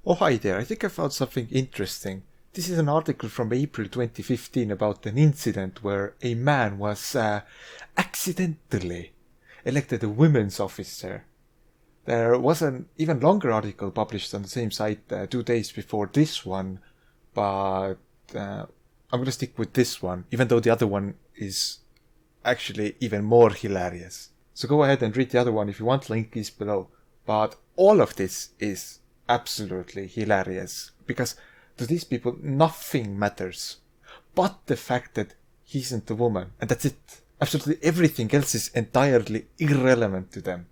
Oh, hi there. I think I found something interesting. This is an article from April 2015 about an incident where a man was accidentally elected a women's officer. There was an even longer article published on the same site 2 days before this one, but I'm going to stick with this one, even though the other one is actually even more hilarious. So go ahead and read the other one if you want, link is below. But all of this is absolutely hilarious, because to these people nothing matters but the fact that he isn't a woman, and that's it. Absolutely everything else is entirely irrelevant to them.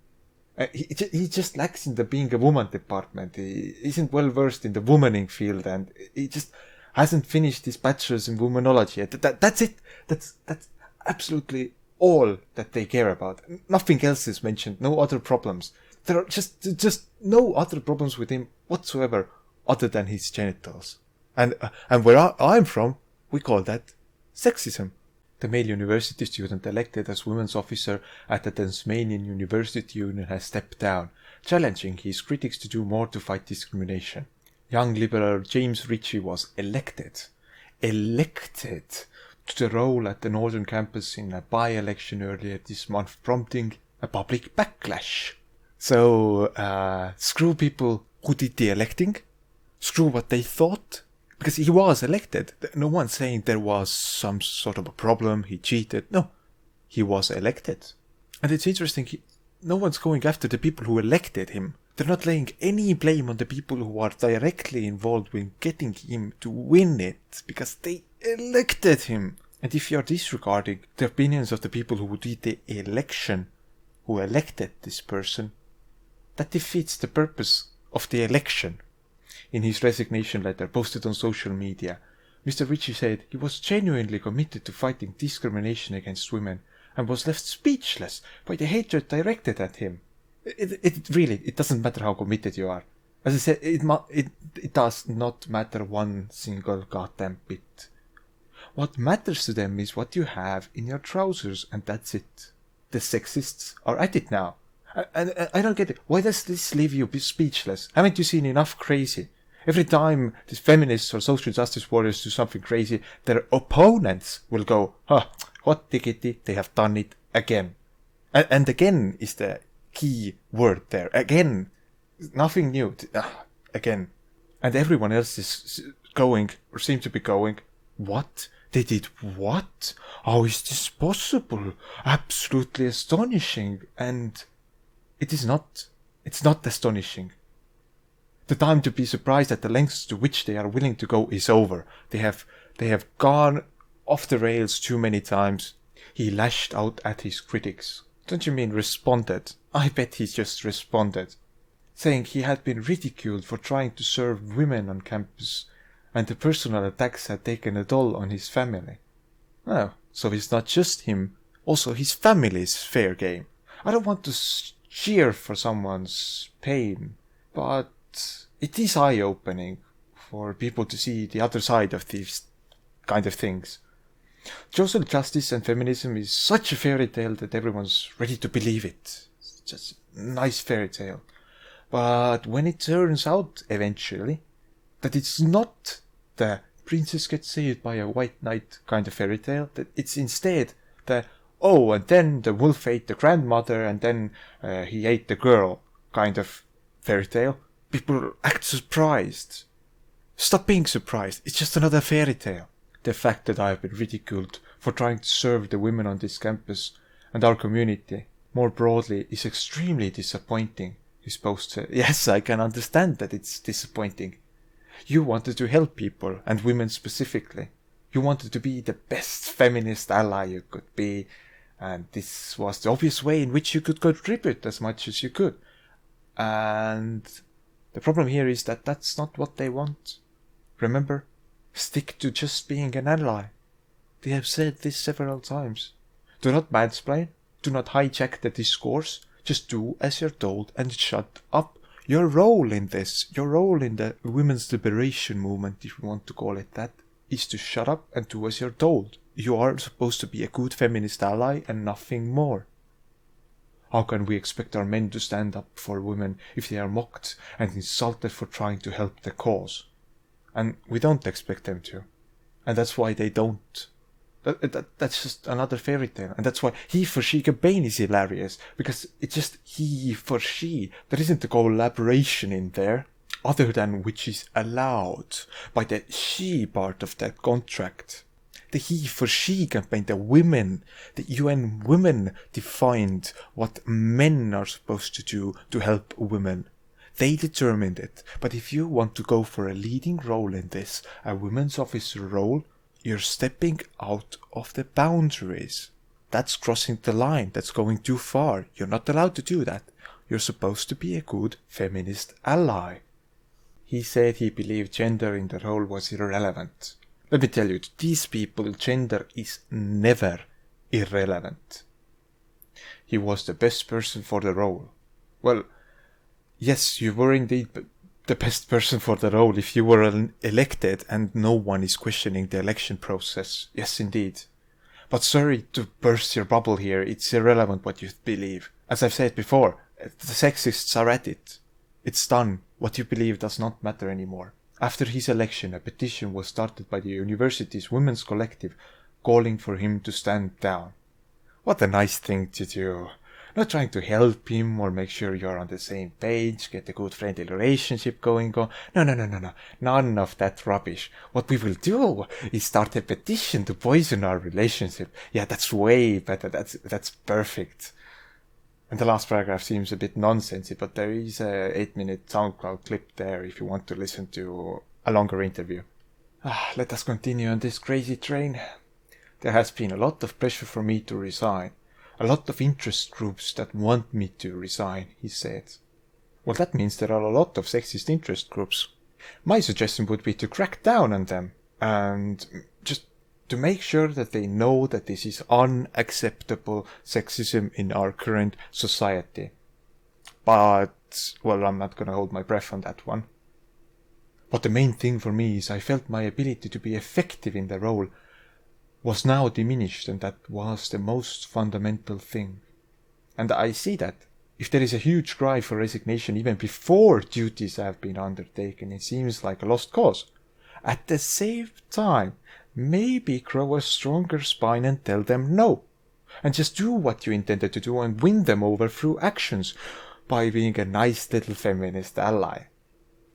He just lacks in the being a woman department. He isn't well versed in the womaning field, and he just hasn't finished his bachelor's in womanology yet. That's it. That's absolutely all that they care about. Nothing else is mentioned. No other problems. There are just no other problems with him whatsoever other than his genitals. And where I'm from, we call that sexism. The male university student elected as women's officer at the Tasmanian University Union has stepped down, challenging his critics to do more to fight discrimination. Young Liberal James Ritchie was elected to the role at the Northern Campus in a by-election earlier this month, prompting a public backlash. So, screw people who did the electing, screw what they thought, because he was elected. No one's saying there was some sort of a problem, he cheated. No, he was elected. And it's interesting, no one's going after the people who elected him. They're not laying any blame on the people who are directly involved with getting him to win it, because they elected him. And if you're disregarding the opinions of the people who did the election, who elected this person, that defeats the purpose of the election. In his resignation letter posted on social media, Mr. Ritchie said he was genuinely committed to fighting discrimination against women and was left speechless by the hatred directed at him. It doesn't matter how committed you are. As I said, it does not matter one single goddamn bit. What matters to them is what you have in your trousers, and that's it. The sexists are at it now. And I don't get it. Why does this leave you speechless? Haven't you seen enough crazy? Every time these feminists or social justice warriors do something crazy, their opponents will go, hot diggity, they have done it again. And again is the key word there. Again. Nothing new. Again. And everyone else is going, or seems to be going, what? They did what? How is this possible? Absolutely astonishing. And it's not astonishing. The time to be surprised at the lengths to which they are willing to go is over. They have gone off the rails too many times. He lashed out at his critics. Don't you mean responded? I bet he just responded. Saying he had been ridiculed for trying to serve women on campus, and the personal attacks had taken a toll on his family. Oh, so it's not just him, also his family's fair game. I don't want to cheer for someone's pain, but it is eye-opening for people to see the other side of these kind of things. Social justice and feminism is such a fairy tale that everyone's ready to believe it. It's just a nice fairy tale. But when it turns out eventually that it's not the princess gets saved by a white knight kind of fairy tale, that it's instead the and then the wolf ate the grandmother and then he ate the girl kind of fairy tale, people act surprised. Stop being surprised. It's just another fairy tale. The fact that I have been ridiculed for trying to serve the women on this campus and our community more broadly is extremely disappointing, he's posted. Yes, I can understand that it's disappointing. You wanted to help people, and women specifically. You wanted to be the best feminist ally you could be, and this was the obvious way in which you could contribute as much as you could. And the problem here is that that's not what they want. Remember, stick to just being an ally. They have said this several times. Do not mansplain, do not hijack the discourse, just do as you're told and shut up. Your role in this, your role in the women's liberation movement, if you want to call it that, is to shut up and do as you're told. You are supposed to be a good feminist ally and nothing more. How can we expect our men to stand up for women if they are mocked and insulted for trying to help the cause? And we don't expect them to. And that's why they don't. That's just another fairy tale. And that's why he for she campaign is hilarious. Because it's just he for she. There isn't a collaboration in there. Other than which is allowed by the she part of that contract. The he for she campaign, the women, the UN women defined what men are supposed to do to help women. They determined it. But if you want to go for a leading role in this, a women's officer role, you're stepping out of the boundaries. That's crossing the line. That's going too far. You're not allowed to do that. You're supposed to be a good feminist ally. He said he believed gender in the role was irrelevant. Let me tell you, to these people, gender is never irrelevant. He was the best person for the role. Well, yes, you were indeed the best person for the role if you were elected and no one is questioning the election process. Yes, indeed. But sorry to burst your bubble here, it's irrelevant what you believe. As I've said before, the sexists are at it. It's done. What you believe does not matter anymore. After his election, a petition was started by the university's women's collective calling for him to stand down. What a nice thing to do. Not trying to help him or make sure you're on the same page, get a good friendly relationship going on. No. None of that rubbish. What we will do is start a petition to poison our relationship. Yeah, that's way better. That's perfect. And the last paragraph seems a bit nonsensy, but there is a 8-minute SoundCloud clip there if you want to listen to a longer interview. Let us continue on this crazy train. There has been a lot of pressure for me to resign. A lot of interest groups that want me to resign, he said. Well, that means there are a lot of sexist interest groups. My suggestion would be to crack down on them and just to make sure that they know that this is unacceptable sexism in our current society. But, well, I'm not gonna hold my breath on that one. But the main thing for me is I felt my ability to be effective in the role was now diminished, and that was the most fundamental thing. And I see that. If there is a huge cry for resignation even before duties have been undertaken, it seems like a lost cause. At the same time, maybe grow a stronger spine and tell them no. And just do what you intended to do and win them over through actions by being a nice little feminist ally.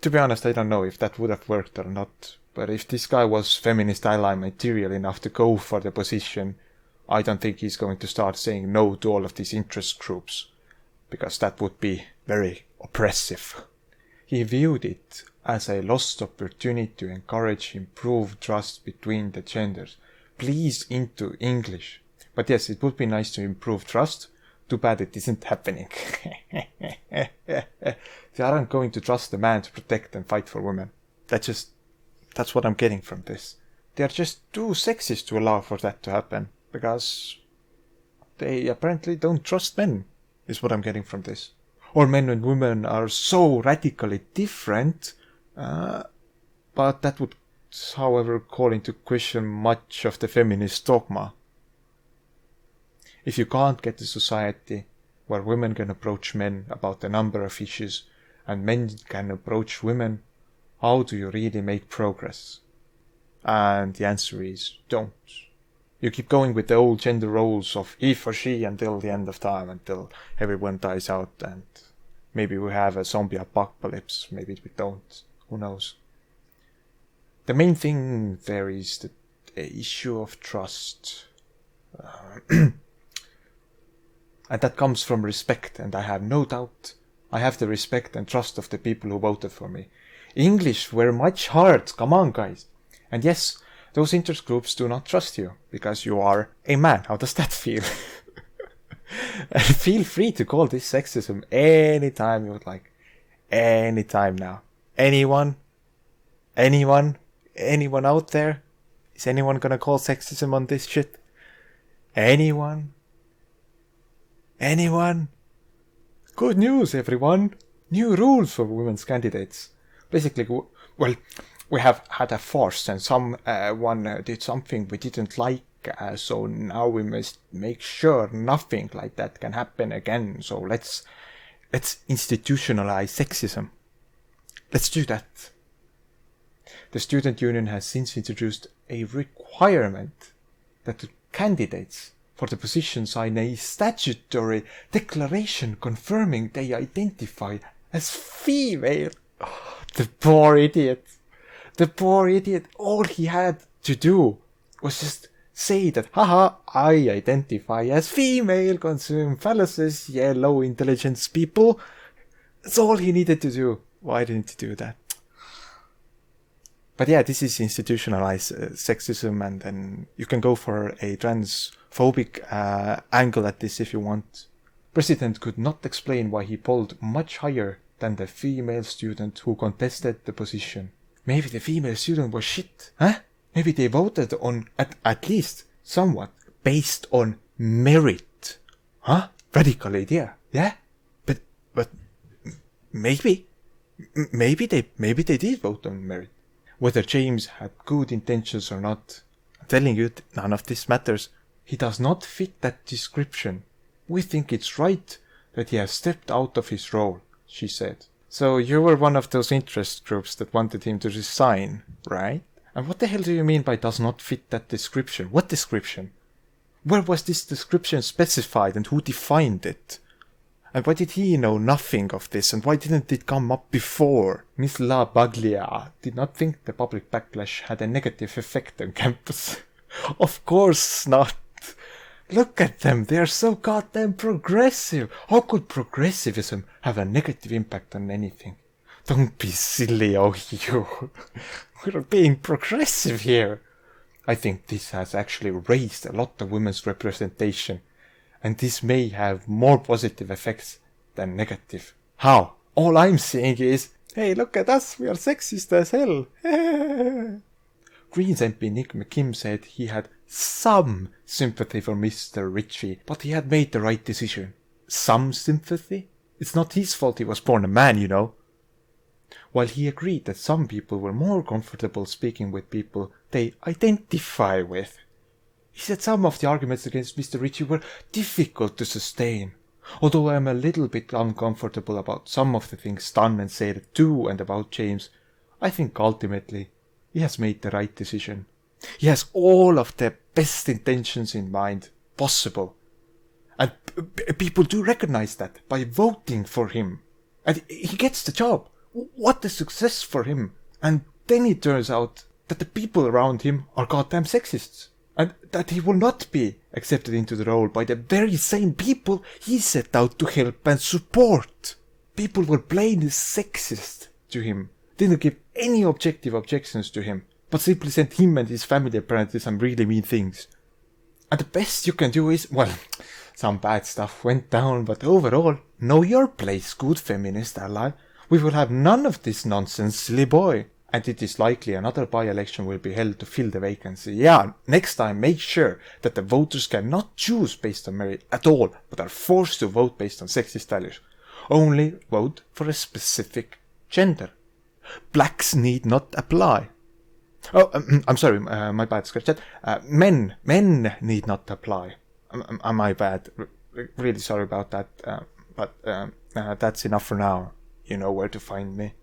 To be honest, I don't know if that would have worked or not. But if this guy was feminist ally material enough to go for the position, I don't think he's going to start saying no to all of these interest groups. Because that would be very oppressive. He viewed it as a lost opportunity to encourage improved trust between the genders. Please into English. But yes, it would be nice to improve trust. Too bad it isn't happening. They aren't going to trust the man to protect and fight for women. That's what I'm getting from this. They are just too sexist to allow for that to happen. Because they apparently don't trust men, is what I'm getting from this. Or men and women are so radically different. But that would, however, call into question much of the feminist dogma. If you can't get a society where women can approach men about a number of issues and men can approach women, how do you really make progress? And the answer is don't. You keep going with the old gender roles of he or she until the end of time, until everyone dies out and maybe we have a zombie apocalypse, maybe we don't. Who knows? The main thing there is the issue of trust. And that comes from respect, and I have no doubt I have the respect and trust of the people who voted for me. English were much hard, come on guys. And yes, those interest groups do not trust you, because you are a man. How does that feel? Feel free to call this sexism anytime you would like. Anytime now. Anyone out there? Is anyone gonna call sexism on this shit? Anyone? Good news, everyone. New rules for women's candidates. Basically, well, we have had a farce and someone did something we didn't like so now we must make sure nothing like that can happen again. So let's institutionalize sexism. Let's do that. The student union has since introduced a requirement that the candidates for the position sign a statutory declaration confirming they identify as female. Oh, the poor idiot. The poor idiot. All he had to do was just say that, haha, I identify as female, consume phalluses, low intelligence people. That's all he needed to do. Why didn't he do that? But yeah, this is institutionalized sexism, and then you can go for a transphobic angle at this if you want. President could not explain why he polled much higher than the female student who contested the position. Maybe the female student was shit, huh? Maybe they voted on, at least somewhat, based on merit. Huh? Radical idea, yeah? But maybe they did vote on merit. Whether James had good intentions or not, I'm telling you, none of this matters. He does not fit that description. We think it's right that he has stepped out of his role, she said. So you were one of those interest groups that wanted him to resign, right? And what the hell do you mean by does not fit that description? What description? Where was this description specified and who defined it? And why did he know nothing of this, and why didn't it come up before? Miss La Baglia did not think the public backlash had a negative effect on campus. Of course not. Look at them, they are so goddamn progressive. How could progressivism have a negative impact on anything? Don't be silly, oh you. We're being progressive here. I think this has actually raised a lot of women's representation. And this may have more positive effects than negative. How? All I'm saying is, hey, look at us, we are sexist as hell. Greens MP Nick McKim said he had some sympathy for Mr. Ritchie, but he had made the right decision. Some sympathy? It's not his fault he was born a man, you know. While he agreed that some people were more comfortable speaking with people they identify with, he said some of the arguments against Mr. Ritchie were difficult to sustain. Although I am a little bit uncomfortable about some of the things done and said to and about James, I think ultimately he has made the right decision. He has all of the best intentions in mind possible. And people do recognize that by voting for him. And he gets the job. What a success for him. And then it turns out that the people around him are goddamn sexists. And that he will not be accepted into the role by the very same people he set out to help and support. People were plainly sexist to him, didn't give any objective objections to him, but simply sent him and his family apparently some really mean things. And the best you can do is, well, some bad stuff went down, but overall, know your place, good feminist ally. We will have none of this nonsense, silly boy. And it is likely another by-election will be held to fill the vacancy. Yeah, next time make sure that the voters cannot choose based on merit at all, but are forced to vote based on sexist values. Only vote for a specific gender. Blacks need not apply. Oh, I'm sorry, my bad, scratch that. Men need not apply. My bad. Really sorry about that. But that's enough for now. You know where to find me.